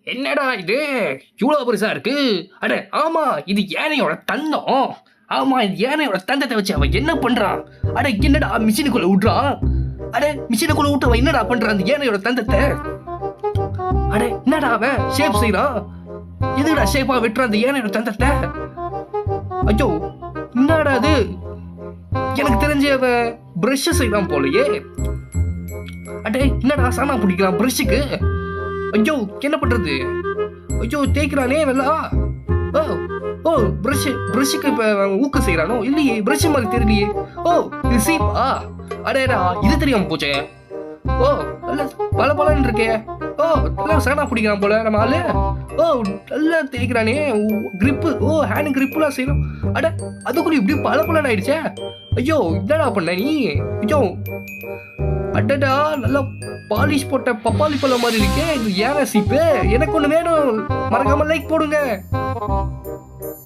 என்னடா இது இவ்வளவு பெருசா இருக்கு? அட ஆமா, இது யானையோட தந்தம். ஆமா, இது யானையோட தந்தத்தை வச்சு அவன் என்ன பண்றான்? அட என்னடா மிஷினுக்குள்ள விட்றான்? அட மிஷினுக்குள்ள விட்டு அவன் என்னடா பண்றான் அந்த யானையோட தந்தத்தை? அட என்னடா அவன் ஷேப் செய்யறான்? எதுடா ஷேப்பா வெட்டுறான் அந்த யானையோட தந்தத்தை? ஐயோ என்னடா அது? எனக்கு தெரிஞ்ச அவன் பிரஷ் செய்யறான் போலயே. அடே என்னடா சாணா பிடிக்கிறான் பிரஷுக்கு? ஐயோ என்ன பண்றது? ஐயோ தேய்க்கிறானே நல்லா. ஓ ஓ பிரஷுக்கு இப்ப ஊக்க செய்யறானோ? இல்லையே, பிரஷ் மாதிரி தெரியலையே. ஓ இது சீப்பா? அடேடா இது தெரியாம போச்சே. ஓ நல்ல பலன்னு இருக்கே. ஓ நல்லா சாணா பிடிக்கிறான் போல நம்ம ஆளு. ஓ நல்லா தேய்க்கிறானே. கிரிப்பு, ஓ ஹேண்ட் கிரிப்லாம் செய்யணும். அட அதுக்குள்ள இப்படி பலன்னு ஆயிடுச்சே. ஐயோ என்னடா பண்ண நீ? ஐயோ அடடா நல்லா பாலிஷ் போட்ட பப்பாளி பழம் மாதிரி இருக்கே இது யானை சீப்பு. எனக்கு ஒண்ணு வேணும். மறக்காம லைக் போடுங்க.